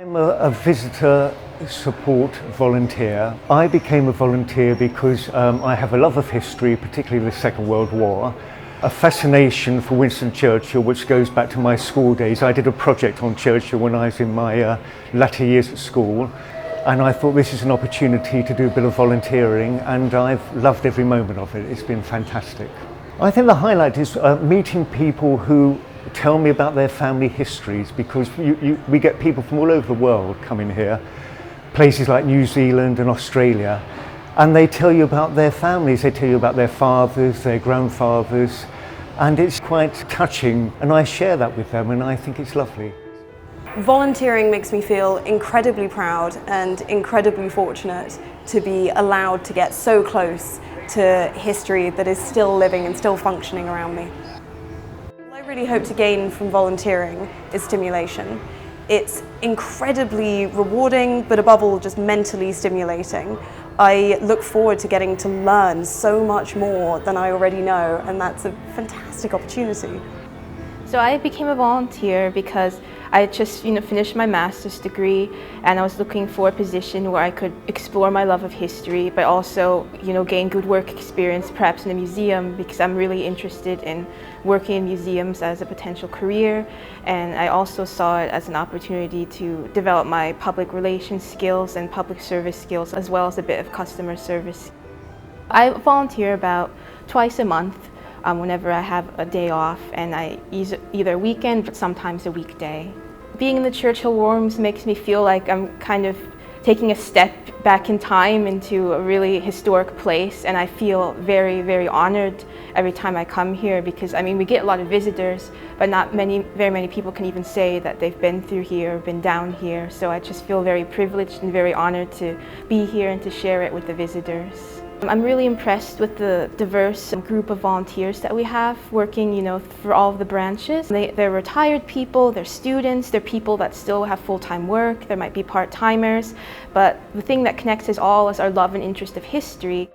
I'm a visitor support volunteer. I became a volunteer because I have a love of history, particularly the Second World War, a fascination for Winston Churchill which goes back to my school days. I did a project on Churchill when I was in my latter years at school, and I thought this is an opportunity to do a bit of volunteering, and I've loved every moment of it. It's been fantastic. I think the highlight is meeting people who tell me about their family histories, because we get people from all over the world coming here, places like New Zealand and Australia, and they tell you about their families, they tell you about their fathers, their grandfathers, and it's quite touching, and I share that with them, and I think it's lovely. Volunteering makes me feel incredibly proud and incredibly fortunate to be allowed to get so close to history that is still living and still functioning around me. All I really hope to gain from volunteering is stimulation. It's incredibly rewarding, but above all, just mentally stimulating. I look forward to getting to learn so much more than I already know, and that's a fantastic opportunity. So I became a volunteer because I had just finished my master's degree, and I was looking for a position where I could explore my love of history, but also gain good work experience, perhaps in a museum, because I'm really interested in working in museums as a potential career, and I also saw it as an opportunity to develop my public relations skills and public service skills, as well as a bit of customer service. I volunteer about twice a month. Whenever I have a day off, and I either a weekend but sometimes a weekday. Being in the Churchill War Rooms makes me feel like I'm kind of taking a step back in time into a really historic place, and I feel very, very honored every time I come here, because we get a lot of visitors, but not very many people can even say that they've been through here or been down here. So I just feel very privileged and very honored to be here and to share it with the visitors. I'm really impressed with the diverse group of volunteers that we have working, for all of the branches. They're retired people, they're students, they're people that still have full-time work, there might be part-timers, but the thing that connects us all is our love and interest of history.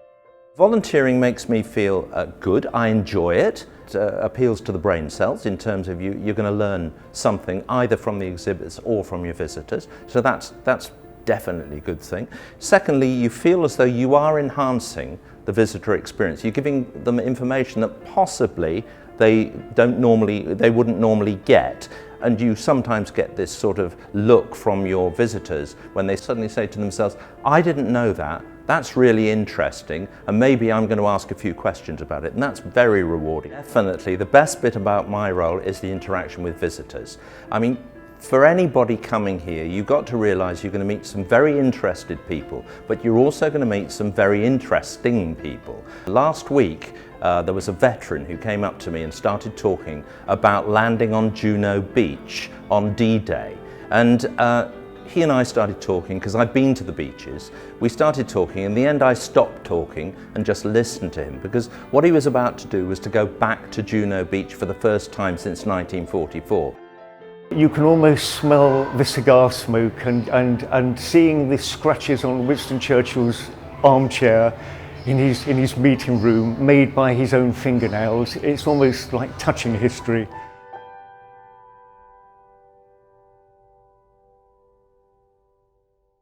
Volunteering makes me feel good. I enjoy it. It appeals to the brain cells in terms of you're going to learn something either from the exhibits or from your visitors. So that's definitely a good thing. Secondly, you feel as though you are enhancing the visitor experience. You're giving them information that possibly they wouldn't normally get. And you sometimes get this sort of look from your visitors when they suddenly say to themselves, I didn't know that, that's really interesting, and maybe I'm going to ask a few questions about it, and that's very rewarding. Definitely, the best bit about my role is the interaction with visitors. For anybody coming here, you've got to realise you're going to meet some very interested people, but you're also going to meet some very interesting people. Last week, there was a veteran who came up to me and started talking about landing on Juno Beach on D-Day. And he and I started talking, because I've been to the beaches. We started talking, in the end I stopped talking and just listened to him, because what he was about to do was to go back to Juno Beach for the first time since 1944. You can almost smell the cigar smoke, and seeing the scratches on Winston Churchill's armchair in his meeting room made by his own fingernails, it's almost like touching history.